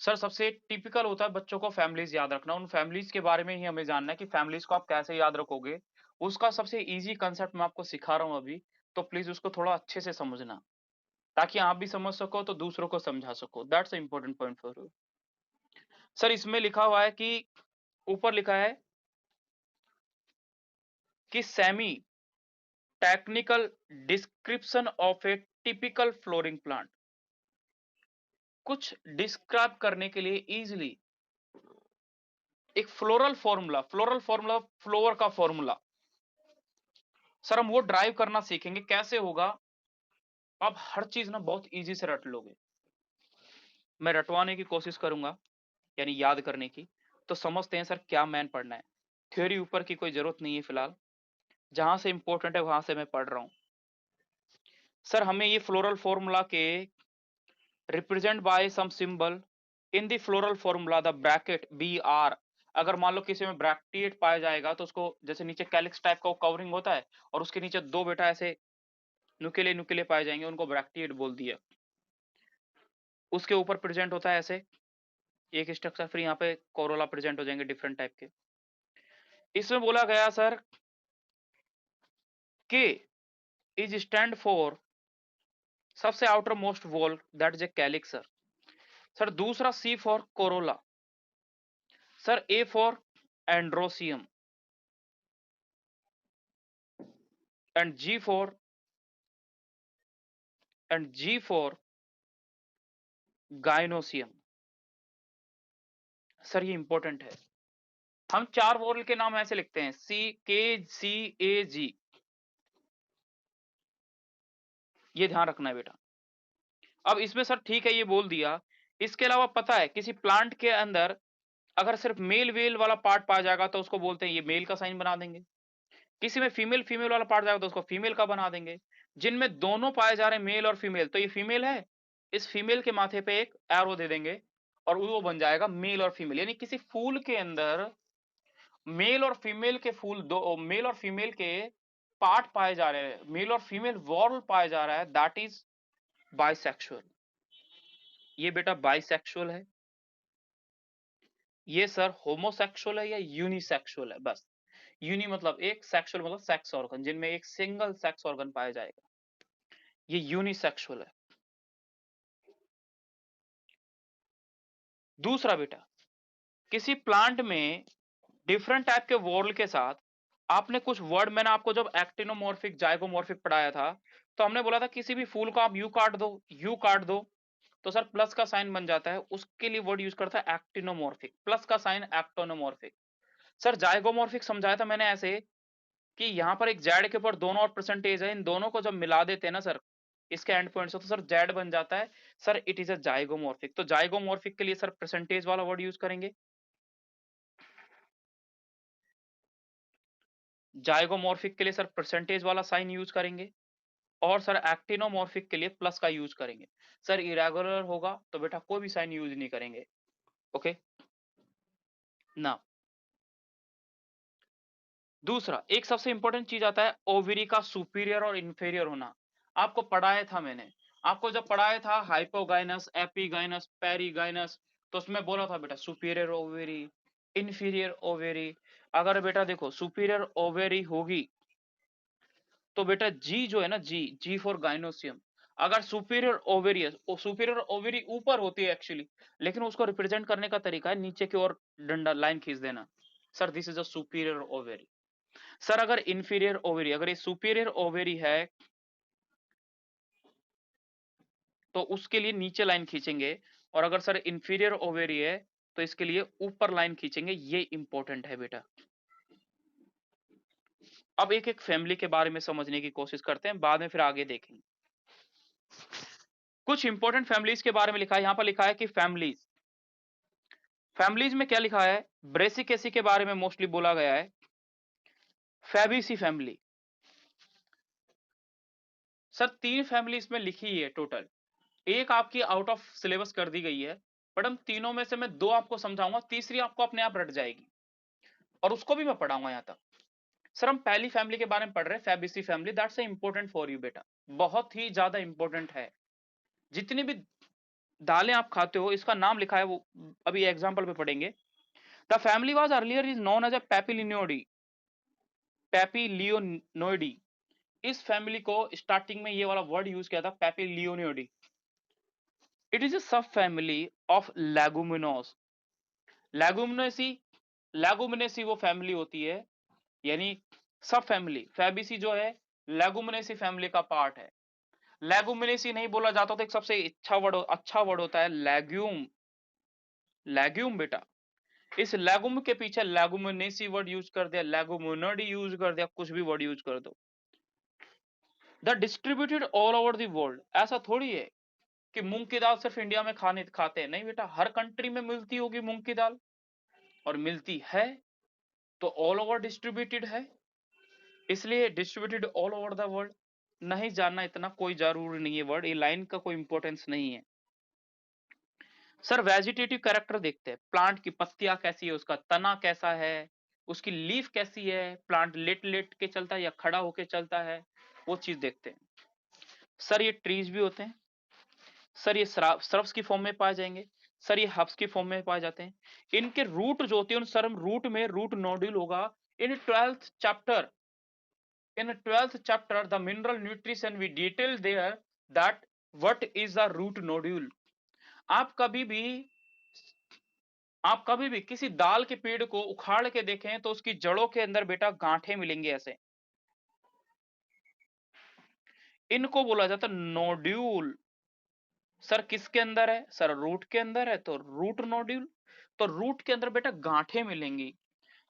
Sir सबसे typical होता है बच्चों को फैमिलीज याद रखना, उन फैमिलीज के बारे में ही हमें जानना है कि फैमिलीज को आप कैसे याद रखोगे। उसका सबसे ईज़ी कांसेप्ट मैं आपको सिखा रहा हूँ अभी, तो प्लीज़ उसको थोड़ा अच्छे से समझना, ताकि आप भी समझ सको तो दूसरों को समझा सको। That's a important point for you. Sir इसमें लिखा हुआ है कि ऊपर लिखा है कि semi technical description of A typical flowering plant. कुछ डिस्क्राइब करने के लिए इजीली एक फ्लोरल फॉर्मूला फ्लोवर का फॉर्मूला, सर हम वो ड्राइव करना सीखेंगे। कैसे होगा? आप हर चीज ना बहुत इजी से रट लोगे, मैं रटवाने की कोशिश करूंगा, यानी याद करने की। तो समझते हैं सर क्या मैन पढ़ना है। थ्योरी ऊपर की कोई जरूरत नहीं है फिलहाल, जहां से इंपॉर्टेंट है वहां से मैं पढ़ रहा हूं। सर हमें ये फ्लोरल फॉर्मूला के represent by some symbol in the floral formula the bracket B R. अगर मान लो किसी में ब्रैकेट पाया जाएगा तो उसको, जैसे नीचे कैलिक्स टाइप का कवरिंग होता है और उसके नीचे दो बेटा ऐसे नुकीले नुकीले पाए जाएंगे, उनको ब्रैकेट बोल दिया। उसके ऊपर प्रेजेंट होता है ऐसे एक स्ट्रक्चर, फिर यहाँ पे कोरोला प्रेजेंट हो जाएंगे डिफरेंट टाइप के। इसमें बोला गया sir K is stand for सबसे outermost wall, that is a calyx sir. Sir दूसरा C for corolla, sir A for androecium, and G for gynoecium. Sir ये इंपॉर्टेंट है, हम चार वॉल के नाम ऐसे लिखते हैं, CKCAG, ये ध्यान रखना है बेटा। अब इसमें सर ठीक है ये बोल दिया, इसके अलावा पता है किसी प्लांट के अंदर अगर सिर्फ मेल वेल वाला पार्ट पाया जाएगा तो उसको बोलते हैं, ये मेल का साइन बना देंगे। किसी में फीमेल फीमेल वाला पार्ट जाएगा तो उसको फीमेल का बना देंगे। जिनमें दोनों पाए जा रहे हैं मेल और फीमेल, तो ये फीमेल है, इस फीमेल के माथे पे एक एरो दे देंगे और वो बन जाएगा मेल और फीमेल। यानी किसी फूल के अंदर मेल और फीमेल के फूल, दो मेल और फीमेल के पार्ट पाए जा रहे हैं, मेल और फीमेल वॉर्ल पाया जा रहा है, दैट इज बाइसेक्सुअल। ये बेटा बाइसेक्सुअल है। ये सर होमोसेक्सुअल है या यूनिसेक्सुअल है? बस यूनि मतलब एक, सेक्सुअल मतलब सेक्स ऑर्गन, जिनमें एक सिंगल सेक्स ऑर्गन पाया जाएगा, ये यूनिसेक्सुअल है। दूसरा बेटा, किसी प्लांट में डिफरेंट टाइप के वॉर्ल के साथ आपने कुछ वर्ड, मैंने आपको जब एक्टिनोमॉर्फिक जाइगोमॉर्फिक पढ़ाया था तो हमने बोला था किसी भी फूल को आप यू काट दो तो सर प्लस का साइन बन जाता है, उसके लिए वर्ड यूज करता है एक्टिनोमॉर्फिक, प्लस का साइन एक्टोनोमॉर्फिक। सर जाइगोमॉर्फिक समझाया था मैंने ऐसे कि यहाँ पर एक जेड के ऊपर दोनों और परसेंटेज है, इन दोनों को जब मिला देते हैं ना सर इसके एंड पॉइंट से, तो सर जेड बन जाता है। Sir it is a zygomorphic. तो जाइगोमॉर्फिक के लिए सर परसेंटेज वाला वर्ड यूज करेंगे, जाइगोमॉर्फिक के लिए सर परसेंटेज वाला साइन यूज करेंगे, और सर एक्टिनोमॉर्फिक के लिए प्लस का यूज करेंगे। सर इरेगुलर होगा तो बेटा कोई भी साइन यूज नहीं करेंगे। ओके ना। दूसरा एक सबसे इंपॉर्टेंट चीज आता है ओवरी का सुपीरियर और इंफीरियर होना। आपको पढ़ाया था मैंने, आपको जब पढ़ाया था हाइपोगाइनस, एपीगाइनस, पेरीगाइनस, तो उसमें बोला था बेटा सुपीरियर ओवेरी, इंफीरियर ओवेरी। अगर बेटा देखो सुपीरियर ओवेरी होगी तो बेटा जी जो है ना, जी फॉर गाइनोसियम। अगर सुपीरियर ओवेरियस, सुपीरियर ओवेरी ऊपर होती है एक्चुअली, लेकिन उसको रिप्रेजेंट करने का तरीका है नीचे की ओर डंडा लाइन खींच देना, sir this is a superior ovary. Sir अगर इंफीरियर ओवेरी, अगर ये सुपीरियर ओवेरी है तो उसके लिए नीचे लाइन खींचेंगे, और अगर सर इंफीरियर ओवेरी है तो इसके लिए ऊपर लाइन खींचेंगे। ये इंपॉर्टेंट है बेटा। अब एक एक फैमिली के बारे में समझने की कोशिश करते हैं, बाद में फिर आगे देखेंगे। कुछ इंपॉर्टेंट फैमिलीज के बारे में लिखा है, यहां पर लिखा है कि फैमिलीज, फैमिलीज में क्या लिखा है, ब्रेसिकेसी के बारे में मोस्टली बोला गया है, फैबीसी फैमिली। सर तीन फैमिली इसमें लिखी है टोटल, एक आपकी आउट ऑफ सिलेबस कर दी गई है, बट हम तीनों में से मैं दो आपको समझाऊंगा, तीसरी आपको अपने आप रट जाएगी और उसको भी मैं पढ़ाऊंगा यहां तक। सर हम पहली फैमिली के बारे में पढ़ रहे हैं, Fabaceae family, that's important for you बेटा, बहुत ही ज्यादा इंपॉर्टेंट है। जितनी भी दालें आप खाते हो, इसका नाम लिखा है, वो अभी एग्जाम्पल पे पढ़ेंगे। The family was earlier is known as a papilionoideae, papilionoideae. इस फैमिली को स्टार्टिंग में ये वाला वर्ड यूज किया था, पैपिलियोनियोडी। इट इज अ सब फैमिली ऑफ लेगुमिनोस। लेगुमिनेसी, लेगुमिनेसी वो फैमिली होती है, यानी सब फैमिली, फैबीसी जो है लेगुमिनेसी फैमिली का पार्ट है। लेगुमिनेसी नहीं बोला जाता तो एक सबसे अच्छा वर्ड होता है लेग्यूम। लेग्यूम बेटा, इस लेगुम के पीछे लेगुमिनेसी वर्ड यूज कर दिया, लेगुमिनोडी यूज कर दिया, कुछ भी वर्ड यूज कर दो। The distributed all over the world, ऐसा थोड़ी है कि मूंग की दाल सिर्फ इंडिया में खाते हैं, नहीं बेटा, हर कंट्री में मिलती होगी मूंग की दाल, और मिलती है तो ऑल ओवर डिस्ट्रीब्यूटेड है, इसलिए distributed all over the world. नहीं जानना इतना कोई जरूरी नहीं है वर्ड, ये लाइन का कोई इंपॉर्टेंस नहीं है। सर वेजिटेटिव कैरेक्टर देखते हैं, प्लांट की पत्तियां कैसी है, उसका तना कैसा है, उसकी लीफ कैसी है, प्लांट लेट लेट के चलता है या खड़ा होके चलता है, वो चीज देखते हैं। सर ये ट्रीज भी होते हैं, सर ये श्रब्स की फॉर्म में पाए जाएंगे, सर ये हब्स की फॉर्म में पाए जाते हैं। इनके रूट जो होते हैं, सर रूट में रूट नोड्यूल होगा। इन 12th chapter, in 12th chapter the mineral nutrition we detail there that what is the root nodule। आप कभी भी आप कभी भी किसी दाल के पेड़ को उखाड़ के देखें तो उसकी जड़ों के अंदर बेटा गांठें मिलेंगे ऐसे, इनको बोला जाता है नोड्यूल। सर किसके अंदर है, सर रूट के अंदर है, तो रूट नोड्यूल। तो रूट के अंदर बेटा गांठें मिलेंगी।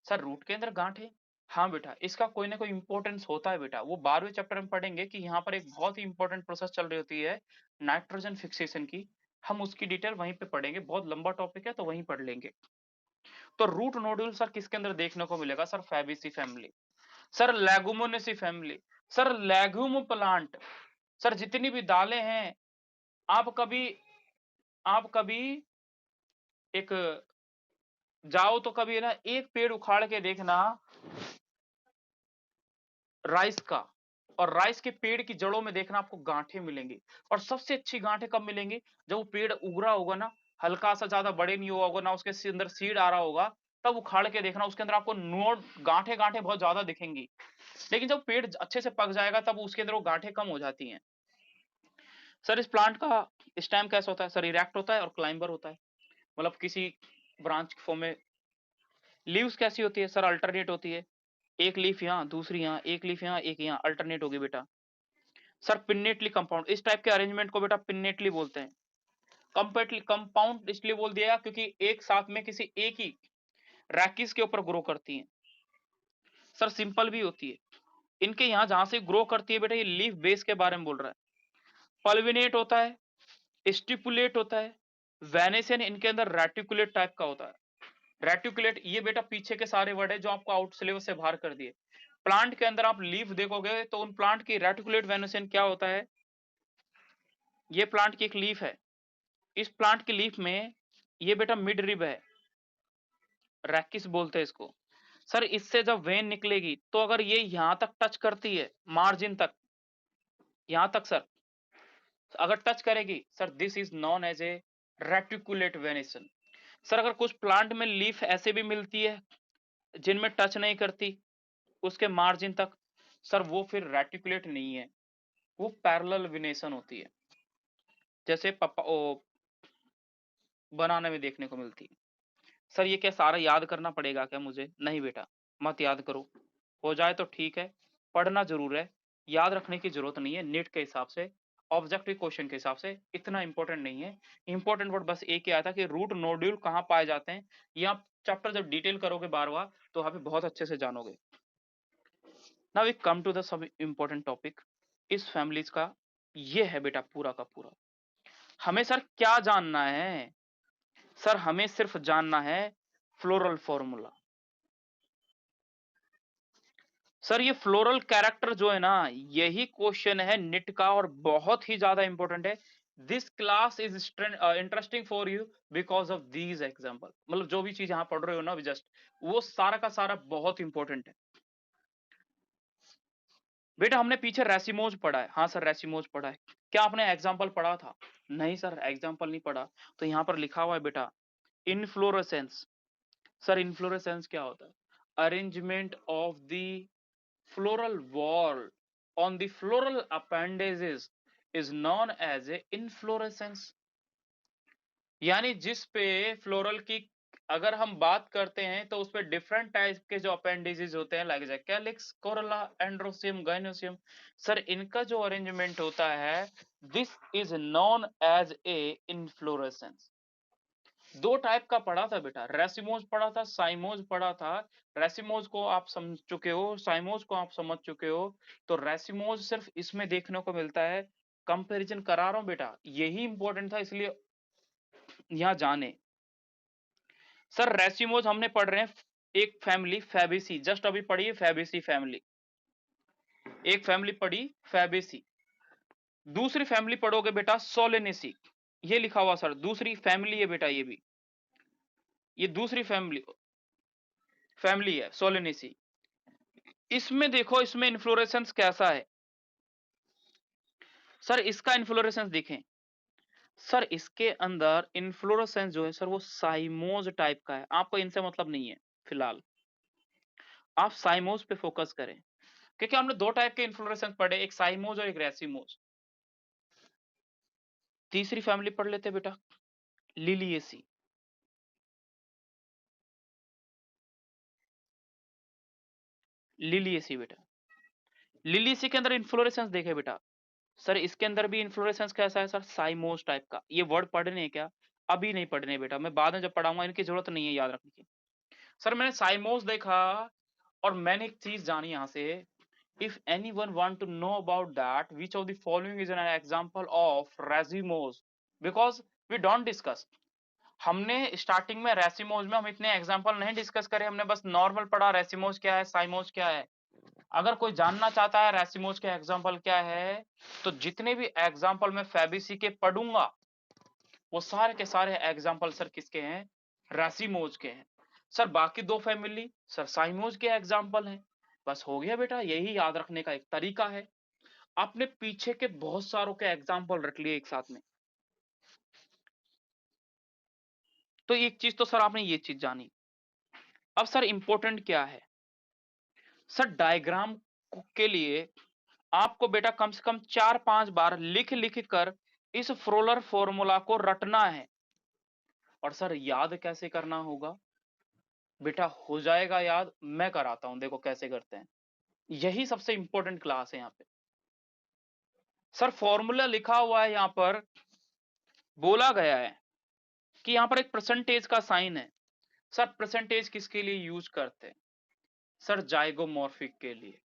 सर रूट के अंदर गांठें, हाँ बेटा, इसका कोई ना कोई इंपॉर्टेंस होता है बेटा, वो 12वें चैप्टर में पढ़ेंगे कि यहाँ पर एक बहुत ही इंपॉर्टेंट प्रोसेस चल रही होती है नाइट्रोजन फिक्सेशन की, हम उसकी डिटेल वहीं पे पढ़ेंगे, बहुत लंबा टॉपिक है तो वहीं पढ़ लेंगे। तो रूट नोड्यूल सर किसके अंदर देखने को मिलेगा, sir Fabaceae family. Sir Leguminosae family, sir legume plant. Sir जितनी भी दालें हैं, आप कभी आप कभी एक जाओ तो कभी ना एक पेड़ उखाड़ के देखना राइस का, और राइस के पेड़ की जड़ों में देखना आपको गांठें मिलेंगी। और सबसे अच्छी गांठें कब मिलेंगी, जब वो पेड़ उग रहा होगा ना, हल्का सा, ज्यादा बड़े नहीं हुआ होगा ना, उसके अंदर सीड आ रहा होगा, तब उखाड़ के देखना, उसके अंदर आपको नोड गांठें गांठें बहुत ज्यादा दिखेंगी। लेकिन जब पेड़ अच्छे से पक जाएगा तब उसके अंदर वो गांठें कम हो जाती हैं। सर इस प्लांट का स्टेम कैसा होता है, सर इरेक्ट होता है और क्लाइंबर होता है, मतलब किसी ब्रांच फॉर्म में। लीव्स कैसी होती है, सर अल्टरनेट होती है, एक लीफ यहाँ, दूसरी यहाँ, एक लीफ यहाँ, एक यहाँ, अल्टरनेट होगी बेटा। सर पिन्नेटली कंपाउंड, इस टाइप के अरेंजमेंट को बेटा पिन्नेटली बोलते हैं। कंपेटली कंपाउंड इसलिए बोल दिया क्योंकि एक साथ में किसी एक ही रैकिस के ऊपर ग्रो करती हैं। सर सिंपल भी होती है, इनके यहाँ जहां से ग्रो करती है बेटा, ये लीफ बेस के बारे में बोल रहा है। पल्विनेट होता है, स्टिपुलेट होता है, वेनेसियन इनके अंदर रेटिकुलेट टाइप का होता है। रेटिकुलेट ये बेटा पीछे के सारे वर्ड है जो आपको आउट सिलेबस से बाहर कर दिए। प्लांट के अंदर आप लीफ देखोगे तो उन प्लांट की रेटिकुलेट वेनेसियन क्या होता है, ये प्लांट की एक लीफ है, इस प्लांट की लीफ में ये बेटा मिड रिब है, रैकिस बोलते हैं इसको। सर इससे जब वेन निकलेगी तो अगर ये यहां तक टच करती है, मार्जिन तक, यहां तक सर अगर टच करेगी, sir this is known as a reticulate venation. Sir अगर कुछ प्लांट में लीफ ऐसे भी मिलती है जिनमें टच नहीं करती उसके मार्जिन तक, सर वो फिर रेटिकुलेट नहीं है, वो पैरेलल वेनेसन होती है, जैसे पप्पा बनाने में देखने को मिलती है। सर ये क्या सारा याद करना पड़ेगा क्या मुझे, नहीं बेटा, मत याद करो, हो जाए तो ठीक है, पढ़ना जरूर है, याद रखने की जरूरत नहीं है। नेट के हिसाब से, ऑब्जेक्टिव क्वेश्चन के हिसाब से इतना इंपॉर्टेंट नहीं है। इंपॉर्टेंट वर्ड बस एक ही आया था कि रूट नोड्यूल कहाँ पाए जाते हैं, ये आप चैप्टर जब डिटेल करोगे बारवा तो वहां पे बहुत अच्छे से जानोगे। Now we come to the sub important topic इस फैमिलीज का, ये है बेटा पूरा का पूरा। हमें सर क्या जानना है, सर हमें सिर्फ जानना है फ्लोरल फॉर्मूला। सर ये फ्लोरल कैरेक्टर जो है ना, यही क्वेश्चन है निट का और बहुत ही ज्यादा इंपॉर्टेंट है। This class is interesting for you because of these example, मतलब जो भी चीज यहाँ पढ़ रहे हो ना अभी जस्ट, वो सारा का सारा बहुत इंपॉर्टेंट है। बेटा हमने पीछे रेसिमोज पढ़ा है, हाँ सर रेसिमोज पढ़ा है, क्या आपने एग्जाम्पल पढ़ा था? नहीं सर, एग्जाम्पल नहीं पढ़ा। तो यहाँ पर लिखा हुआ है बेटा इनफ्लोरेसेंस। सर इनफ्लोरेसेंस क्या होता है? Arrangement of the floral whorl on the floral appendages is known as a inflorescence. यानी जिस पे फ्लोरल की अगर हम बात करते हैं तो उस पे डिफरेंट टाइप के जो अपेंडिजेस होते हैं, like calyx, corolla, androecium, gynoecium. Sir इनका जो अरेंजमेंट होता है, this is known as a inflorescence. दो टाइप का पढ़ा था बेटा, रेसिमोज पढ़ा था, साइमोज पढ़ा था। रेसिमोज को आप समझ चुके हो, साइमोज को आप समझ चुके हो। तो रेसिमोज सिर्फ इसमें देखने को मिलता है, कंपैरिजन करा रहा हूं बेटा, यही इंपॉर्टेंट था इसलिए यहां जाने। सर रेसिमोज हमने पढ़ रहे हैं, एक फैमिली फैबेसी, जस्ट अभी पढ़ी फैबेसी फैमिली, एक फैमिली पढ़ी फैबेसी। दूसरी फैमिली पढ़ोगे बेटा सोलेनेसी, ये लिखा हुआ सर, दूसरी फैमिली है बेटा, ये भी ये दूसरी फैमिली है सोलेनेसी। इसमें देखो, इसमें इन्फ्लोरेसेंस कैसा है सर, इसका इन्फ्लोरेसेंस देखें सर, इसके अंदर इन्फ्लोरेसेंस जो है सर वो साइमोज टाइप का है। आपको इनसे मतलब नहीं है फिलहाल, आप साइमोज पे फोकस करें, क्योंकि हमने दो टाइप के इन्फ्लोरेसेंस पढ़े, एक साइमोज और एक रेसिमोज। तीसरी फैमिली पढ़ लेते बेटा, लिलिएसी। लिलिएसी बेटा, लिलिएसी के अंदर इन्फ्लोरेसेंस देखे बेटा, सर इसके अंदर भी इन्फ्लोरेसेंस कैसा है सर, साइमोज टाइप का। ये वर्ड पढ़ने हैं क्या? अभी नहीं पढ़ने बेटा, मैं बाद में जब पढ़ाऊंगा, इनकी जरूरत नहीं है याद रखने की। सर मैंने साइमोज देखा और मैंने एक चीज जानी यहां से, if anyone want to know about that, which of the following is an example of racemose, because we don't discuss। हमने स्टार्टिंग में रेसिमोज में हम इतने एग्जांपल नहीं डिस्कस करे, हमने बस नॉर्मल पढ़ा रेसिमोज क्या है, साइमोज क्या है। अगर कोई जानना चाहता है रेसिमोज के एग्जांपल क्या है, तो जितने भी एग्जांपल मैं फैबेसी के पढ़ूंगा वो सारे के सारे एग्जांपल सर किसके हैं, रेसिमोज के हैं। सर बाकी दो फैमिली सर साइमोज के एग्जांपल हैं। बस हो गया बेटा, यही याद रखने का एक तरीका है। आपने पीछे के बहुत सारों के एग्जांपल रख लिए एक साथ में। तो एक चीज तो सर आपने ये चीज जानी। अब सर इंपॉर्टेंट क्या है सर, डायग्राम के लिए आपको बेटा कम से कम 4-5 बार लिख लिख कर इस फ्रोलर फॉर्मूला को रटना है। और सर याद कैसे करना होगा बेटा, हो जाएगा याद, मैं कराता हूं, देखो कैसे करते हैं। यही सबसे इंपॉर्टेंट क्लास है यहाँ पे। सर फॉर्मूला लिखा हुआ है, यहां पर बोला गया है कि यहां पर एक परसेंटेज का साइन है। सर परसेंटेज किसके लिए यूज करते हैं सर, जाइगोमॉर्फिक के लिए।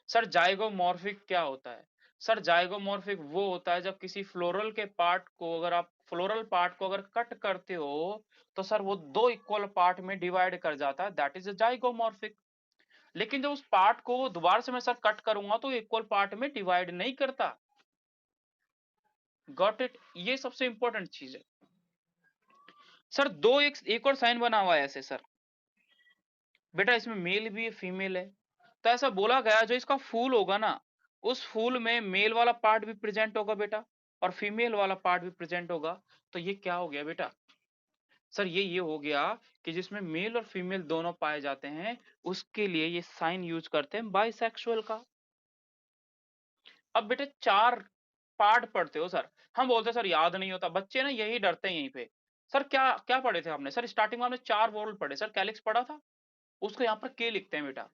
सर जाइगोमॉर्फिक क्या होता है सर, जाइगोमॉर्फिक वो होता है जब किसी फ्लोरल के पार्ट को, अगर आप फ्लोरल पार्ट को अगर कट करते हो तो सर वो दो इक्वल पार्ट में डिवाइड कर जाता है, दैट इज जाइगोमॉर्फिक। लेकिन जब उस पार्ट को दोबारा से मैं सर कट करूंगा तो इक्वल पार्ट में डिवाइड नहीं करता। गॉट इट, ये सबसे इंपॉर्टेंट चीज है। सर दो एक और साइन बना हुआ है ऐसे सर, बेटा इसमें मेल भी है फीमेल है। तो ऐसा बोला गया जो इसका फूल होगा ना, उस फूल में मेल वाला पार्ट भी प्रेजेंट होगा बेटा और फीमेल वाला पार्ट भी प्रेजेंट होगा। तो ये क्या हो गया बेटा सर, ये हो गया कि जिसमें मेल और फीमेल दोनों पाए जाते हैं, उसके लिए ये साइन यूज करते हैं बाइसेक्सुअल का। अब बेटे 4 पार्ट पढ़ते हो सर, हम बोलते सर याद नहीं होता, बच्चे ना यही डरते हैं यहीं पे। सर क्या क्या पढ़े थे आपने सर, स्टार्टिंग में हमने 4 वर्ड पढ़े सर, कैलिक्स पढ़ा था, उसको यहाँ पर के लिखते हैं बेटा,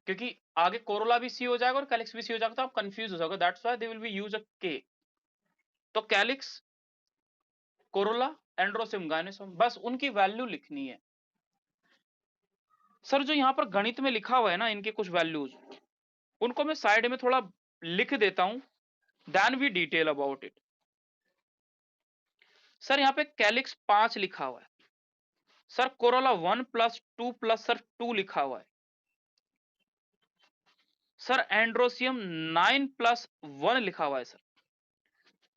क्योंकि आगे कोरोला भी सी हो जाएगा और कैलिक्स भी सी हो जाएगा, तो आप कंफ्यूज हो जाओगे, that's why they will be use a के। तो कैलिक्स, कोरोला, एंड्रोसियम, गायनोसियम, बस उनकी वैल्यू लिखनी है। सर जो यहाँ पर गणित में लिखा हुआ है ना, इनके कुछ वैल्यूज, उनको मैं साइड में थोड़ा लिख देता हूं, then we detail about it. Sir यहाँ पे कैलिक्स 5 लिखा हुआ है सर, कोरोला 1+2 प्लस सर 2 लिखा हुआ है सर, एंड्रोसियम 9+1 लिखा हुआ है सर,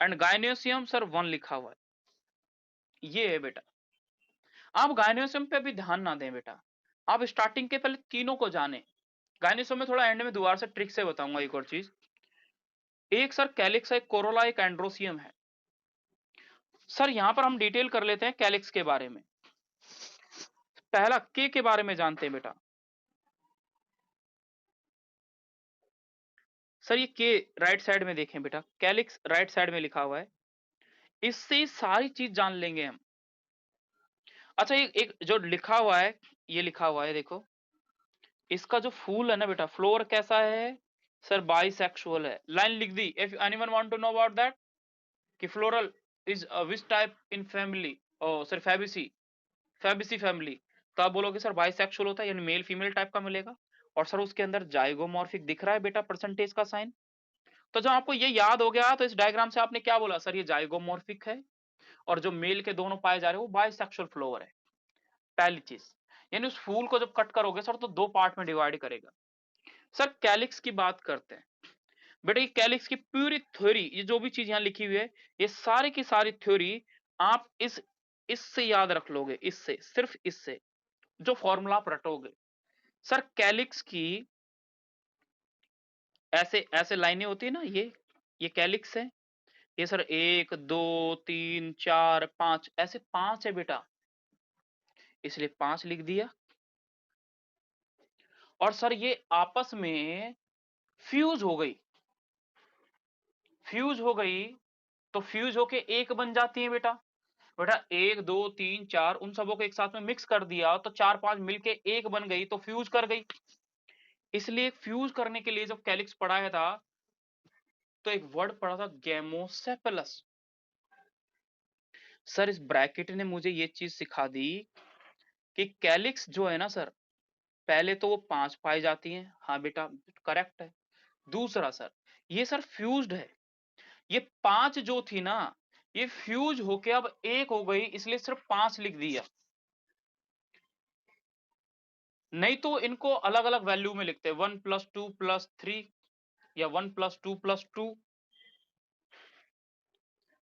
एंड गायनोसियम सर 1 लिखा हुआ है। ये है बेटा, आप गायनोसियम पे भी ध्यान ना दें बेटा, आप स्टार्टिंग के पहले तीनों को जाने। गायनोसियम में थोड़ा एंड में दोबारा से ट्रिक से बताऊंगा एक और चीज। एक सर कैलिक्स है, एक कोरोला, एक एंड्रोसियम है। सर यहां पर हम डिटेल कर लेते हैं कैलिक्स के बारे में। पहला के बारे में जानते हैं बेटा। सर ये के राइट साइड में देखें बेटा, कैलिक्स राइट साइड में लिखा हुआ है, इससे सारी चीज जान लेंगे हम। अच्छा एक जो लिखा हुआ है, ये लिखा हुआ है देखो, इसका जो फूल है ना बेटा, फ्लोर कैसा है सर, बाइसेक्सुअल है। लाइन लिख दी। If anyone want to know about that कि floral is which type in family, oh sir Fabaceae family, तो आप बोलोगे सर बाइसेक्सुअल होता है, यानी मेल फीमेल टाइप का मिलेगा। और सर उसके अंदर जाइगोमॉर्फिक दिख रहा है बेटा, परसेंटेज का साइन। तो जब आपको ये याद हो गया तो इस डायग्राम से आपने क्या बोला, सर ये जाइगोमॉर्फिक है और जो मेल के दोनों पाए जा रहे हैं वो बाइसेक्सुअल फ्लोवर है। पहली चीज, यानी उस फूल को जब कट करोगे सर तो दो पार्ट में डिवाइड करेगा। सर कैलिक्स की बात करते हैं बेटा, ये कैलिक्स की पूरी थ्योरी, ये जो भी चीज यहां लिखी हुई है, ये सारी की सारी थ्योरी आप इससे याद रख लोगे, इससे, सिर्फ इससे, जो फॉर्मूला आप रटोगे। सर कैलिक्स की ऐसे ऐसे लाइनें होती है ना, ये कैलिक्स है, ये सर 1 2 3 4 5, ऐसे 5 है बेटा, इसलिए 5 लिख दिया। और सर ये आपस में फ्यूज हो गई, फ्यूज हो गई, तो फ्यूज होके एक बन जाती है बेटा। बेटा 1 2 3 4 उन सबों को एक साथ में मिक्स कर दिया तो 4 5 मिलके एक बन गई, तो फ्यूज कर गई। इसलिए फ्यूज करने के लिए जब कैलिक्स पढ़ाया था तो एक वर्ड पढ़ा था गैमोसेफेलस। सर इस ब्रैकेट ने मुझे ये चीज सिखा दी कि कैलिक्स जो है ना सर, पहले तो वो 5 पाई जाती हैं, हाँ बेटा करेक्ट है। दूसरा सर, ये सर फ्यूज्ड है, ये 5 जो थी ना, ये फ्यूज होके अब एक हो गई, इसलिए सिर्फ 5 लिख दिया। नहीं तो इनको अलग अलग वैल्यू में लिखते, 1 + 2 + 3 या 1 + 2 + 2।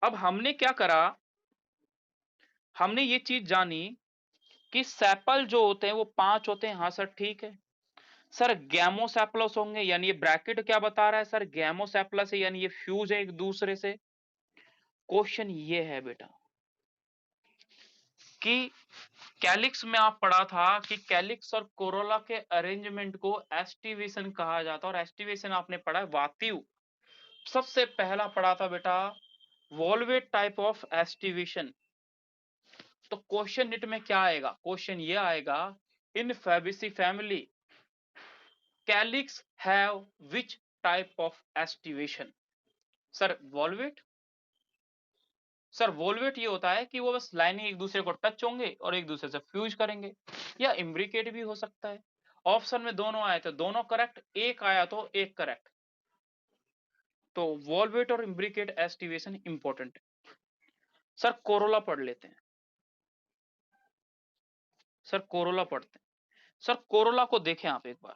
अब हमने क्या करा, हमने ये चीज जानी कि सेपल जो होते हैं वो 5 होते हैं, हाँ सर ठीक है। सर गैमोसेपलस होंगे, यानी ये ब्रैकेट क्या बता रहा है सर, गैमोसेपलस है, यानी ये फ्यूज है एक दूसरे से। क्वेश्चन ये है बेटा कि कैलिक्स में आप पढ़ा था कि कैलिक्स और कोरोला के अरेंजमेंट को एस्टिवेशन कहा जाता है, और एस्टिवेशन आपने पढ़ा है वातिव। सबसे पहला पढ़ा था बेटा वॉल्वेट टाइप ऑफ एस्टिवेशन। तो क्वेश्चन निट में क्या आएगा, क्वेश्चन ये आएगा, in Fabaceae family calyx have which type of aestivation. Sir valvate, sir valvate ये होता है कि वो बस लाइनें एक दूसरे को टच होंगे और एक दूसरे से फ्यूज करेंगे, या इम्ब्रिकेट भी हो सकता है। ऑप्शन में दोनों आए तो दोनों करेक्ट, एक आया तो एक करेक्ट। तो वॉल्वेट और इम्ब्रिकेट एस्टिवेशन इंपॉर्टेंट है। सर कोरोला पढ़ लेते हैं, सर कोरोला पढ़ते हैं। सर कोरोला को देखें आप एक बार।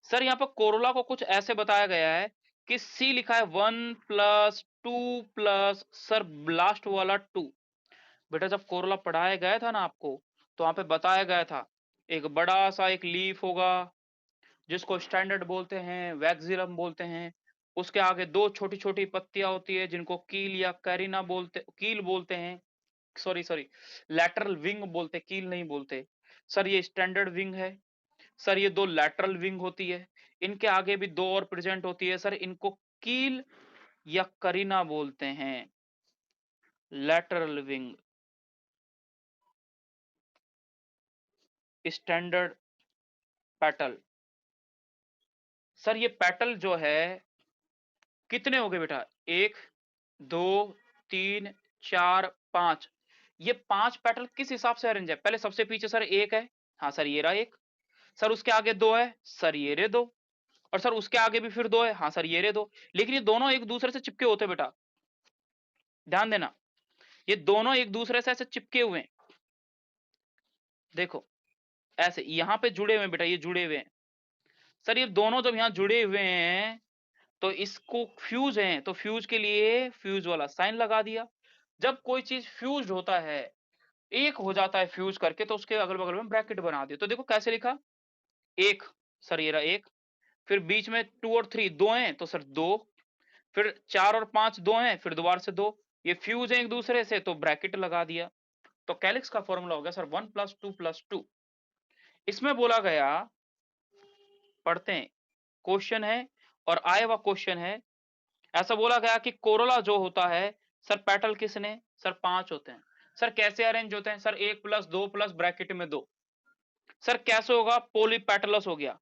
सर यहाँ पर कोरोला को कुछ ऐसे बताया गया है कि सी लिखा है 1 + 2 + सर लास्ट वाला 2। बेटा जब कोरोला पढ़ाया गया था ना आपको, तो वहां पे बताया गया था एक बड़ा सा एक लीफ होगा जिसको स्टैंडर्ड बोलते हैं, वैक्सिलम बोलते हैं। उसके आगे दो छोटी छोटी पत्तियां होती है जिनको कील या कैरिना बोलते, कील बोलते हैं, सॉरी सॉरी, लैटरल विंग बोलते, कील नहीं बोलते। सर ये स्टैंडर्ड विंग है। सर ये दो लैटरल विंग होती है, इनके आगे भी दो और प्रेजेंट होती है, सर इनको कील या करीना बोलते हैं, lateral wing, standard petal. Sir ये पेटल जो है कितने हो गए बेटा, 1 2 3 4 5। ये 5 पेटल किस हिसाब से अरेंज है, पहले सबसे पीछे सर एक है, हाँ सर ये रहा एक। सर उसके आगे दो है, सर ये रे दो। और सर उसके आगे भी फिर दो है, हाँ सर ये रे दो। लेकिन ये दोनों एक दूसरे से चिपके होते बेटा, ध्यान देना, ये दोनों एक दूसरे से ऐसे चिपके हुए हैं। देखो ऐसे यहां पे जुड़े हुए हैं बेटा, ये जुड़े हुए हैं। सर ये दोनों जब यहां जुड़े हुए हैं तो इसको फ्यूज है, तो फ्यूज के लिए फ्यूज वाला साइन लगा दिया। जब कोई चीज फ्यूज होता है, एक हो जाता है फ्यूज करके, तो उसके अगल बगल में ब्रैकेट बना दिया। तो देखो कैसे लिखा, एक, सर ये रहा एक, फिर बीच में 2 और 3 दो हैं तो सर दो, फिर 4 और 5 2 हैं, फिर दोबारा से 2, ये फ्यूज है एक दूसरे से तो ब्रैकेट लगा दिया। तो कैलिक्स का फॉर्मूला हो गया सर 1 + 2 + 2। इसमें बोला गया, पढ़ते हैं, क्वेश्चन है और आया हुआ क्वेश्चन है, ऐसा बोला गया कि कोरोला जो होता है सर, पेटल किसने, सर 5 होते हैं। सर कैसे अरेंज होते हैं, सर 1 + 2 + ब्रैकेट में 2। सर कैसे होगा, पॉलीपेटलस हो गया।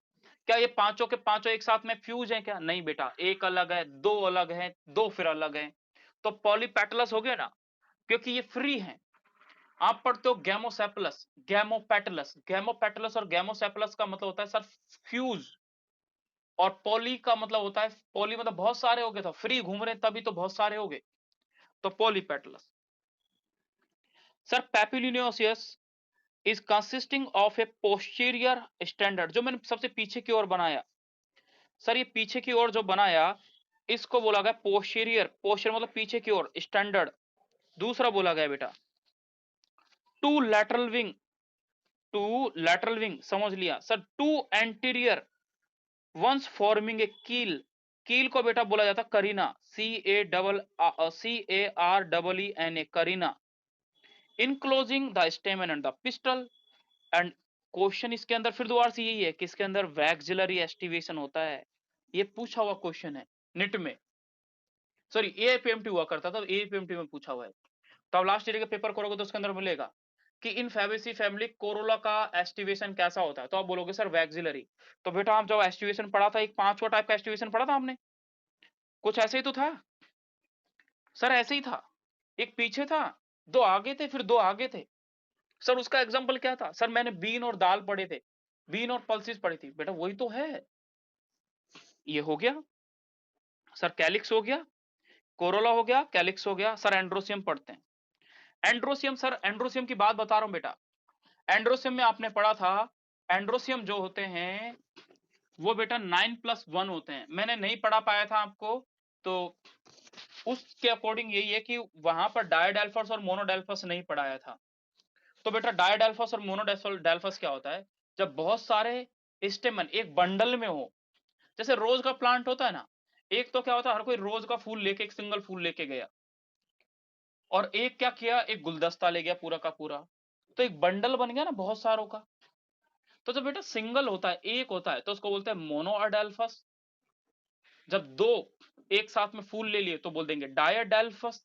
क्या ये पांचों के पांचों एक साथ में फ्यूज हैं क्या, नहीं बेटा, एक अलग है, दो अलग है, दो फिर अलग है, तो पॉलीपेटलस हो गया ना, क्योंकि ये फ्री हैं। आप पढ़ते हो गैमोसेपलस, गैमोपेटलस, गैमोपेटलस और गैमोसेपलस का मतलब होता है सर फ्यूज, और पॉली का मतलब होता है, पॉली मतलब बहुत सारे हो गए, तो फ्री घूम रहे तभी तो बहुत सारे हो गए, तो polypetalous. Sir papilionaceous is consisting of a posterior standard, जो मैंने सबसे पीछे की ओर बनाया सर, ये पीछे की ओर जो बनाया इसको बोला गया पोस्टीरियर, पोस्टीरियर मतलब पीछे की ओर, स्टैंडर्ड। दूसरा बोला गया बेटा two lateral wing, two lateral wing समझ लिया sir, two anterior ones forming a keel, keel को बेटा बोला जाता carina, CAREENA, carina, enclosing the stamen and the pistil. And question इसके अंदर फिर दोबारा से यही है कि इसके अंदर वैक्सिलरी एस्टिवेशन होता है, ये पूछा हुआ क्वेश्चन है निट में, सॉरी एपीएमटी हुआ करता था, एपीएमटी में पूछा हुआ है। तो आप लास्ट ईयर के पेपर करोगे तो उसके अंदर मिलेगा कि इन फेबेसी फैमिली कोरोला का एस्टिवेशन कैसा होता है, तो आप बोलोगे सर वैक्सिलरी। तो बेटा आप जब एस्टिवेशन पढ़ा था, एक पांचवा टाइप का एस्टिवेशन पढ़ा था आपने, कुछ ऐसे ही तो था सर, ऐसे ही था, एक पीछे था, दो आगे थे, फिर दो आगे थे। सर उसका एग्जाम्पल क्या था, सर मैंने बीन और दाल पढ़े थे, बीन और पल्सिस पढ़ी थी, बेटा वही तो है, ये हो गया सर, कैलिक्स हो गया, कोरोला हो गया, कैलिक्स हो गया। सर एंड्रोसियम पढ़ते हैं, एंड्रोसियम, सर एंड्रोसियम की बात बता रहा हूं बेटा, एंड्रोसियम में आपने पढ़ा था, एंड्रोसियम जो होते हैं वो बेटा 9+1 होते हैं, मैंने नहीं पढ़ा पाया था आपको, तो उसके अकॉर्डिंग यही है कि वहां पर डायडेल्फस और मोनोडेल्फस नहीं पढ़ाया था। तो बेटा डायडेल्फस और मोनोडेल्फस क्या होता है, जब बहुत सारे स्टेमन एक बंडल में हो, जैसे रोज का प्लांट होता है ना, एक तो क्या होता है, हर कोई रोज का फूल लेके, एक सिंगल फूल लेके गया, और एक क्या किया, एक गुलदस्ता ले गया पूरा का पूरा, तो एक बंडल बन गया ना बहुत सारों का। तो जब बेटा सिंगल होता है, एक होता है, तो उसको बोलते हैं मोनोअडेल्फस। जब दो एक साथ में फूल ले लिए तो बोल देंगे डायडेल्फस।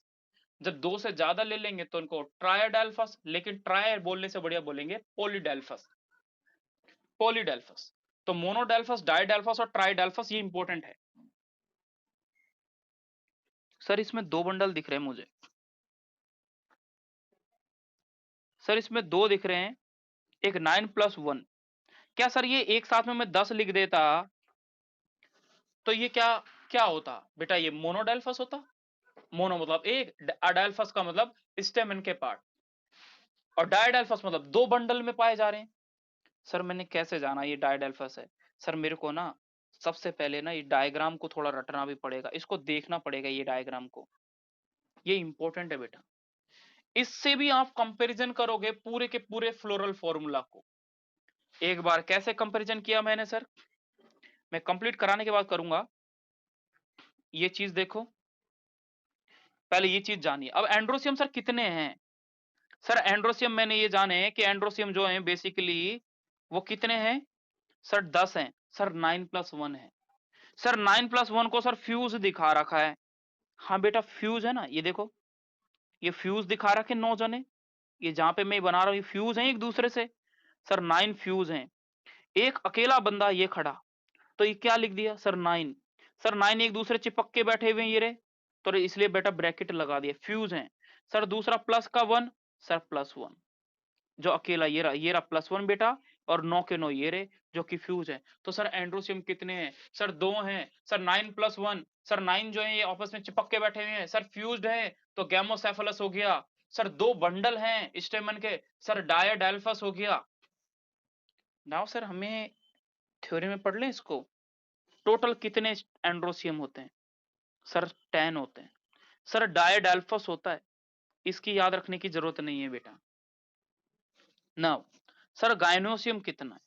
जब दो से ज्यादा ले लेंगे तो उनको ट्रायडेल्फस, लेकिन ट्राय बोलने से बढ़िया बोलेंगे पॉलीडेल्फस, पॉलीडेल्फस। तो मोनोडेल्फस, डायडेल्फस और ट्राइडेल्फस, ये इंपॉर्टेंट है। सर इसमें दो बंडल दिख रहे हैं मुझे, सर इसमें दो दिख रहे हैं, एक 9+1, क्या सर ये एक साथ में मैं 10 लिख देता तो ये क्या क्या होता बेटा, ये मोनोडेल्फस होता, मोनो मतलब एक, अडेल्फस का मतलब स्टेमन के पार्ट, और डायडेल्फस मतलब दो बंडल में पाए जा रहे हैं। सर मैंने कैसे जाना ये डायडेल्फस है, सर मेरे को ना सबसे पहले ना ये डायग्राम को थोड़ा रटना भी पड़ेगा, इसको देखना पड़ेगा ये डायग्राम को, ये इंपॉर्टेंट है बेटा। इससे भी आप कंपैरिजन करोगे पूरे के पूरे फ्लोरल फॉर्मूला को। एक बार कैसे कंपैरिजन किया मैंने सर, मैं कंप्लीट कराने के बाद करूंगा, ये चीज देखो, पहले ये चीज जानिए। अब एंड्रोसियम सर कितने हैं, सर एंड्रोसियम मैंने ये जाने कि एंड्रोसियम जो है बेसिकली वो कितने हैं सर, 10 हैं। सर 9+1 है, सर 9+1 को सर फ्यूज दिखा रखा है, हाँ बेटा फ्यूज है ना, ये देखो, ये फ्यूज दिखा रखे 9 जने, ये जहां पे मैं बना रहा हूं ये फ्यूज हैं एक दूसरे से, सर 9 फ्यूज हैं। एक अकेला बंदा ये खड़ा, तो ये क्या लिख दिया सर 9, सर 9 एक दूसरे चिपक के बैठे हुए हैं ये रे, तो इसलिए बेटा ब्रैकेट लगा दिया, फ्यूज हैं। सर दूसरा प्लस का 1, सर +1, जो अकेला ये रहा +1 बेटा, और 9 के 9 ये रहे जो कि फ्यूज है। तो सर एंड्रोसियम कितने हैं, सर 2 हैं, सर 9+1, सर 9 जो है ये आपस में चिपक के बैठे हुए हैं, सर फ्यूज्ड है तो गैमोसेफलस हो गया। सर दो बंडल हैं स्टेमन के, सर डायडेल्फस हो गया। नाउ सर हमें थ्योरी में पढ़ लें इसको, टोटल कितने एंड्रोसियम होते हैं, सर 10 होते हैं। सर डायडेल्फस होता है, इसकी याद रखने की जरूरत नहीं है बेटा। नाउ सर गायनोसियम कितना है,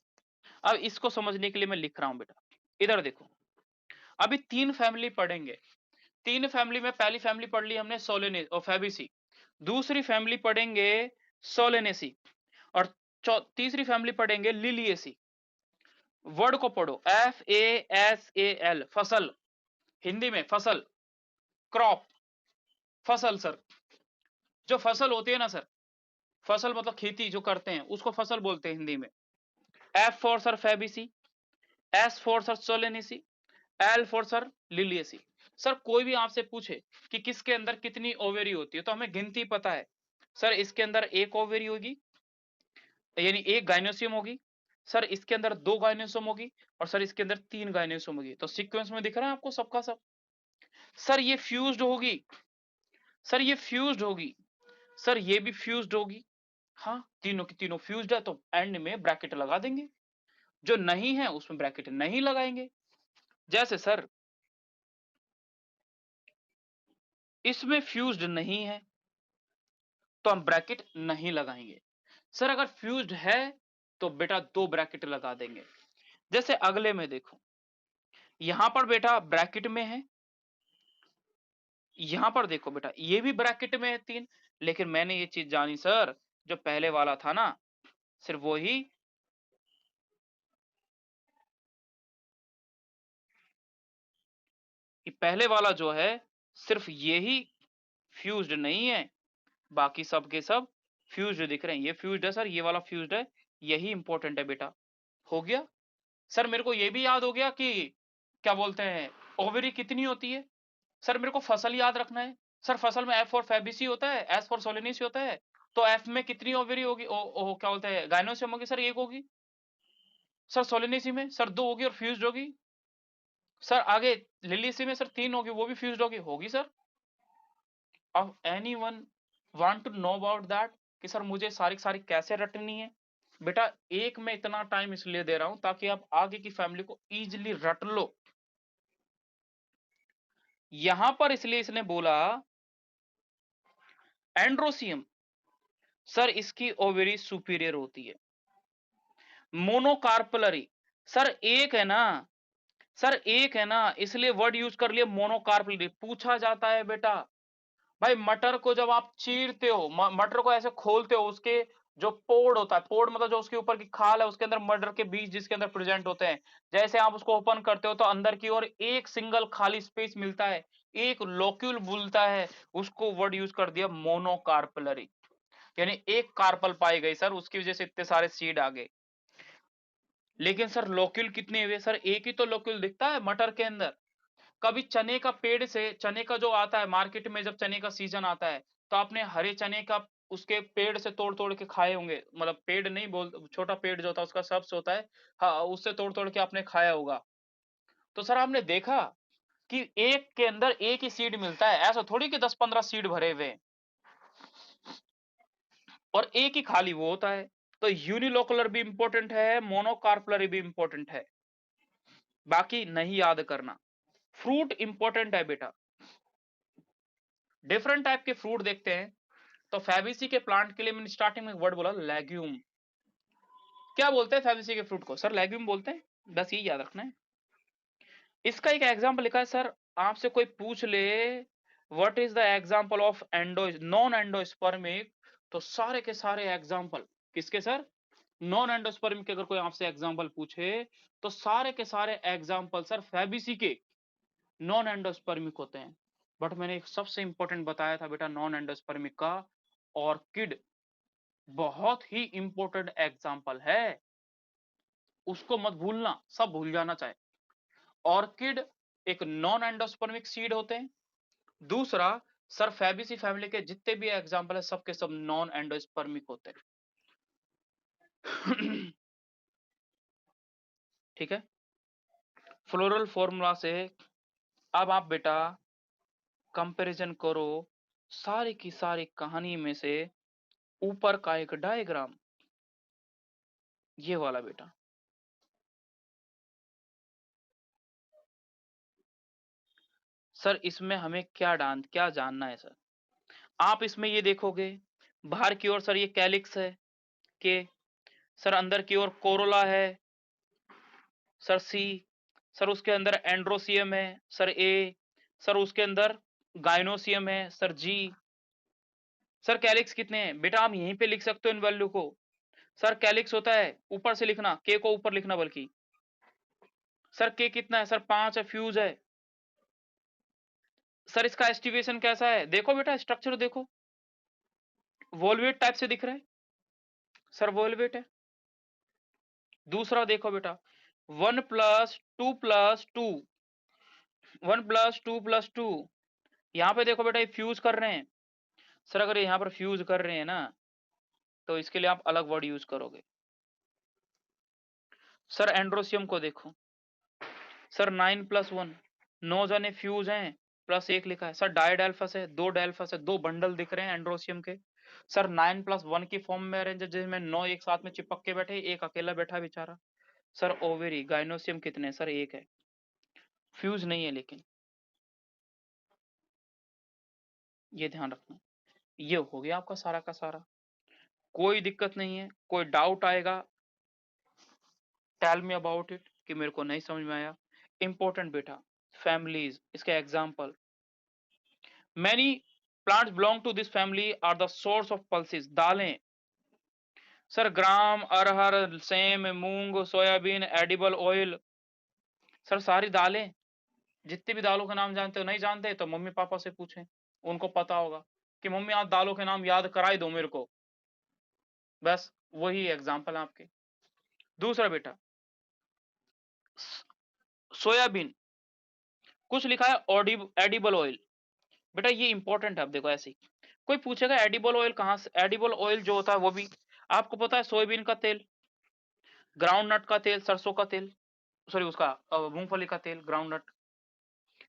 अब इसको समझने के लिए मैं लिख रहा हूं बेटा, इधर देखो, अभी 3 फैमिली पढ़ेंगे, तीन फैमिली में पहली फैमिली पढ़ ली हमने सोलेने और फैबेसी, दूसरी फैमिली पढ़ेंगे सोलेनेसी, और तीसरी फैमिली पढ़ेंगे लिलिएसी। वर्ड को पढ़ो, FASAL, फसल, हिंदी में फसल, क्रॉप, फसल सर, जो फसल होती है ना सर, फसल मतलब खेती जो करते हैं उसको फसल बोलते हैं हिंदी में। F for sir Fabaceae, S for sir Solanaceae, L for sir Liliaceae. Sir कोई भी आपसे पूछे कि किसके अंदर कितनी ओवेरी होती है तो हमें गिनती पता है सर, इसके अंदर एक ओवेरी होगी यानी एक गाइनोसियम होगी, सर इसके अंदर दो गाइनोसियम होगी, और सर इसके अंदर तीन गाइनोसियम होगी। तो सीक्वेंस में दिख रहा है आपको सबका सब। सर ये फ्यूज्ड होगी, सर ये फ्यूज्ड होगी, सर ये भी फ्यूज्ड होगी। हाँ, तीनों की तीनों फ्यूज्ड है तो एंड में ब्रैकेट लगा देंगे, जो नहीं है उसमें ब्रैकेट नहीं लगाएंगे। जैसे सर इसमें फ्यूज्ड नहीं है तो हम ब्रैकेट नहीं लगाएंगे। सर अगर फ्यूज्ड है तो बेटा दो ब्रैकेट लगा देंगे। जैसे अगले में देखो, यहां पर बेटा ब्रैकेट में है, यहां पर देखो बेटा ये भी ब्रैकेट में है तीन, लेकिन मैंने ये चीज जानी सर, जो पहले वाला था ना सिर्फ वो ही, ये पहले वाला जो है सिर्फ ये ही फ्यूज्ड नहीं है, बाकी सब के सब फ्यूज्ड दिख रहे हैं। ये फ्यूज्ड है सर, ये वाला फ्यूज्ड है, यही इंपॉर्टेंट है बेटा। हो गया सर, मेरे को ये भी याद हो गया कि क्या बोलते हैं ओवरी कितनी होती है। सर मेरे को फसल याद रखना है, सर फसल में F फॉर फैबेसी होता है, S फॉर सोलेनेसी होता है, तो F में कितनी ओवरी होगी, ओ क्या बोलते हैं गाइनोसियम होगी सर, एक होगी। सर सोलेनेसी में सर दो होगी और फ्यूज्ड होगी। सर आगे लिलियसी में सर तीन होगी, वो भी फ्यूज्ड होगी सर। अब anyone want to know about that कि सर मुझे सारी सारी कैसे रटनी है। बेटा एक में इतना टाइम इसलिए दे रहा हूं ताकि आप आगे की फैमिली को इजीली रट लो। यहां पर इसलिए इसने बोला एंड्रोसियम, सर इसकी ओवेरी सुपीरियर होती है। मोनोकार्पलरी, सर एक है ना, सर एक है ना, इसलिए वर्ड यूज कर लिया मोनोकार्पलरी। पूछा जाता है बेटा, भाई मटर को जब आप चीरते हो, मटर को ऐसे खोलते हो, उसके जो पोड़ होता है, पोड़ मतलब जो उसके ऊपर की खाल है, उसके अंदर मटर के बीज जिसके अंदर प्रेजेंट होते हैं, जैसे आप उसको ओपन करते हो तो अंदर की ओर एक सिंगल खाली स्पेस मिलता है, एक लोक्यूल मिलता है, उसको वर्ड यूज कर दिया मोनोकार्पलरी, यानी एक कार्पल पाई गई सर, उसकी वजह से इतने सारे सीड आ गए। लेकिन सर लोक्यूल कितने हुए सर, एक ही तो लोक्यूल दिखता है मटर के अंदर। कभी चने का पेड़ से, चने का जो आता है मार्केट में, जब चने का सीजन आता है तो आपने हरे चने का उसके पेड़ से तोड़ तोड़ के खाए होंगे, मतलब पेड़ नहीं बोल, छोटा पेड़ जो होता है उसका सब्स होता है, हाँ उससे तोड़ तोड़ के आपने खाया होगा। तो सर आपने देखा कि एक के अंदर एक ही सीड मिलता है, ऐसा थोड़ी कि 10-15 सीड भरे हुए हैं, और एक ही खाली वो होता है। तो यूनिलोकुलर भी इंपॉर्टेंट है, मोनोकार्पलरी भी इंपॉर्टेंट है, बाकी नहीं याद करना। फ्रूट इंपॉर्टेंट है बेटा, डिफरेंट टाइप के फ्रूट देखते हैं। तो फैबेसी के प्लांट के लिए मैंने स्टार्टिंग में वर्ड बोला लेग्यूम। क्या बोलते हैं फैबेसी के फ्रूट को सर, लेग्यूम बोलते हैं, बस यही याद रखना है। इसका एक एग्जांपल लिखा है सर, आपसे कोई पूछ ले what is the example of endo non endospermic, तो सारे के सारे एग्जांपल किसके सर, नॉन एंडोस्पर्मिक के अगर कोई आपसे एग्जांपल पूछे तो सारे के सारे एग्जांपल सर फैबेसी के नॉन एंडोस्पर्मिक होते हैं। बट मैंने एक सबसे इंपॉर्टेंट बताया था बेटा नॉन एंडोस्पर्मिक का, ऑर्किड बहुत ही इंपॉर्टेंट एग्जाम्पल है, उसको मत भूलना, सब भूल जाना चाहे। ऑर्किड एक नॉन एंडोस्पर्मिक सीड होते हैं। दूसरा सर फैबेसी फैमिली के जितने भी एग्जाम्पल है सबके सब नॉन एंडोस्पर्मिक होते हैं। ठीक है, फ्लोरल फॉर्मूला से अब आप बेटा कंपैरिजन करो सारी की सारी कहानी में से ऊपर का एक डायग्राम, ये वाला बेटा। सर इसमें हमें क्या जानना है सर, आप इसमें ये देखोगे बाहर की ओर सर ये कैलिक्स है के, सर अंदर की ओर कोरोला है सर सी, सर उसके अंदर एंड्रोसियम है सर ए, सर उसके अंदर गाइनोसियम है सर जी। सर कैलिक्स कितने हैं बेटा, आप यहीं पे लिख सकते हो इन वैल्यू को। सर कैलिक्स होता है ऊपर से लिखना, के को ऊपर लिखना बल्कि। सर के कितना है, सर 5 है, फ्यूज है। सर इसका एस्टिवेशन कैसा है, देखो बेटा स्ट्रक्चर देखो, वोल्वेट टाइप से दिख रहा है, सर वोल्वेट है। दूसरा देखो बेटा, 1+2+2, 1+2+2, यहाँ पे देखो बेटा ये फ्यूज कर रहे हैं। सर अगर यहाँ पर फ्यूज कर रहे हैं ना, तो इसके लिए आप अलग वर्ड यूज करोगे। सर एंड्रोसियम को देखो, सर 9+1, 9 जने फ्यूज हैं, प्लस 1 लिखा है। सर डाइडेल्फस है, 2 डेल्फस है, 2 बंडल दिख रहे हैं एंड्रोसियम के। सर 9+1 की फॉर्म में अरेंज है, जिसमें 9 एक साथ में चिपक के बैठे, एक अकेला बैठा बेचारा। सर ओवेरी गाइनोसियम कितने, सर 1 है, फ्यूज नहीं है लेकिन, ये ध्यान रखना। ये हो गया आपका सारा का सारा, कोई दिक्कत नहीं है। कोई डाउट आएगा, टेल मी अबाउट इट, कि मेरे को नहीं समझ में आया। इंपॉर्टेंट बेटा, फैमिलीज, इसके example, many plants belong to this family are the source of pulses. दालें, सर ग्राम, अरहर, सेम, मूंग, सोयाबीन, एडिबल ऑयल। सर सारी दालें, जितनी भी दालों के नाम जानते हो, नहीं जानते तो मम्मी पापा से पूछें, उनको पता होगा कि मम्मी आप दालों के नाम याद करा ही दो मेरे को, बस वही एग्जाम्पल आपके। दूसरा बेटा, सोयाबीन, कुछ लिखा है एडिबल ऑयल। बेटा ये इंपॉर्टेंट है, अब देखो ऐसे ही कोई पूछेगा एडिबल ऑयल कहाँ से, एडिबल ऑयल जो होता है वो भी आपको पता है, सोयाबीन का तेल, ग्राउंड नट का तेल, सरसों का तेल, सॉरी उसका मूंगफली का तेल, ग्राउंड नट।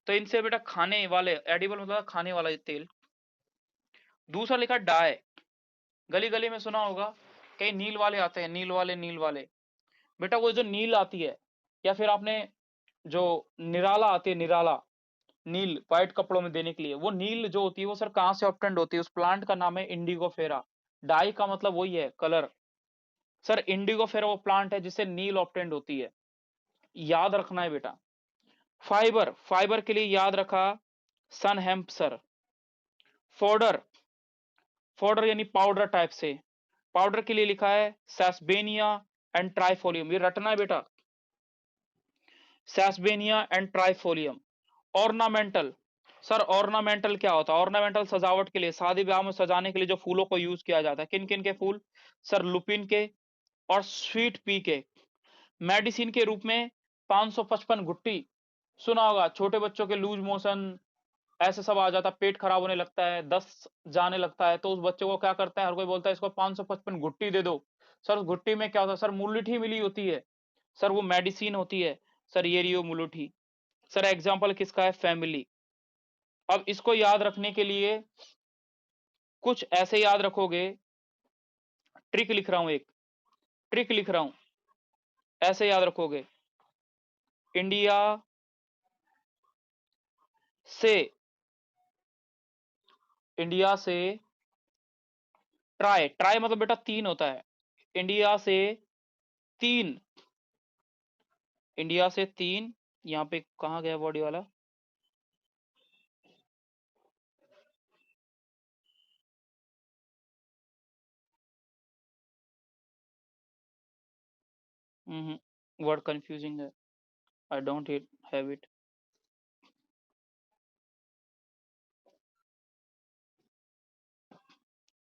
तो इनसे बेटा खाने वाले, एडिबल मतलब खाने वाला तेल। दूसरा लिखा डाई, गली गली में सुना होगा, कई नील वाले आते हैं, नील वाले, नील वाले। बेटा वो जो नील आती है, या फिर आपने जो निराला आती है, निराला नील व्हाइट कपड़ों में देने के लिए, वो नील जो होती है वो सर कहाँ से ऑब्टेंड होती है, उस प्लांट का नाम है इंडिगोफेरा। डाई का मतलब वही है कलर। सर इंडिगोफेरा वो प्लांट है जिससे नील ऑब्टेंड होती है, याद रखना है बेटा। फाइबर, फाइबर के लिए याद रखा सन हेम्प सर। फोडर, फोडर यानी पाउडर टाइप से, पाउडर के लिए लिखा है सैस्बेनिया एंड ट्राइफोलियम, ये रटना है बेटा, sesbania and trifolium. Ornamental, sir ornamental क्या होता है, ऑर्नामेंटल सजावट के लिए, शादी ब्याह में सजाने के लिए जो फूलों को यूज किया जाता है, किन किन के फूल, सर लुपिन के और स्वीट पी के। मेडिसिन के रूप में 555 गुट्टी, सुना होगा, छोटे बच्चों के लूज मोशन ऐसे सब आ जाता, पेट खराब होने लगता है, दस्त जाने लगता है, तो उस बच्चे को क्या करता है, हर कोई बोलता है इसको 555 गुट्टी दे दो। सर उस गुट्टी में क्या होता है, सर मुलठी मिली होती है, सर वो मेडिसिन होती है, सर ये रियो मुलठी। सर एग्जाम्पल किसका है, फैमिली। अब इसको याद रखने के लिए कुछ ऐसे याद रखोगे, ट्रिक लिख रहा हूं, एक ट्रिक लिख रहा हूं, ऐसे याद रखोगे, इंडिया से, इंडिया से ट्राई, ट्राई मतलब बेटा 3 होता है, इंडिया से 3, इंडिया से 3, यहाँ पे कहाँ गया बॉडी वाला, वर्ड कंफ्यूजिंग है, आई डोंट हैव इट।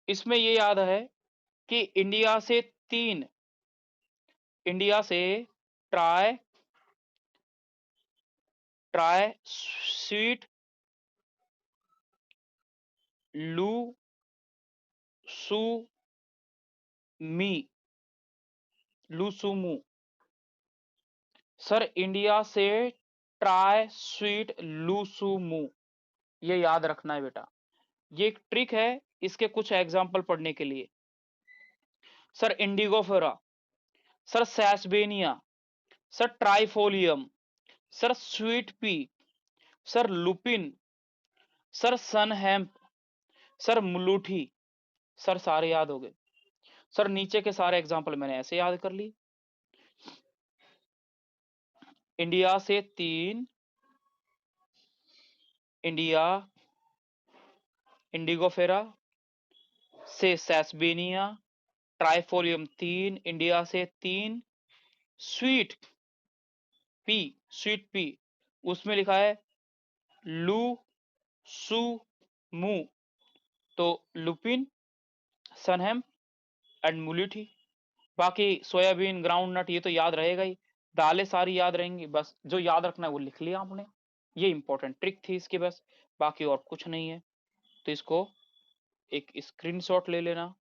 इसमें ये याद है कि इंडिया से 3, इंडिया से ट्राई, ट्राई स्वीट, लू सू मी, लूसुमू। सर इंडिया से ट्राई स्वीट लूसुमू, ये याद रखना है बेटा, ये एक ट्रिक है, इसके कुछ एग्जाम्पल पढ़ने के लिए। Sir indigofera, sir sesbania, sir trifolium, sir sweet pea, sir lupin, sir sun hemp, sir मुलूठी। सर सारे याद हो गए। सर नीचे के सारे एग्जाम्पल मैंने ऐसे याद कर ली, इंडिया से 3, इंडिया, इंडिगोफेरा से सैस्बेनिया, ट्राइफोलियम 3 इंडिया से 3, स्वीट पी, स्वीट पी उसमें लिखा है लू सू मू, तो लुपिन, सनहेम एंड मुलिठी। बाकी सोयाबीन, ग्राउंड नट ये तो याद रहेगा ही, दालें सारी याद रहेंगी, बस जो याद रखना है वो लिख लिया आपने। ये इंपॉर्टेंट ट्रिक थी इसकी बस, बाकी और कुछ नहीं है। तो इसको एक स्क्रीनशॉट ले लेना।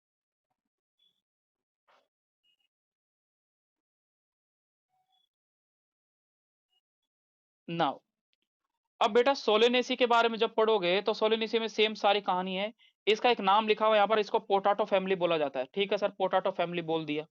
नाउ अब बेटा सोलेनेसी के बारे में जब पढ़ोगे तो सोलेनेसी में सेम सारी कहानी है। इसका एक नाम लिखा हुआ है यहाँ पर, इसको पोटाटो फैमिली बोला जाता है। ठीक है सर, पोटाटो फैमिली बोल दिया।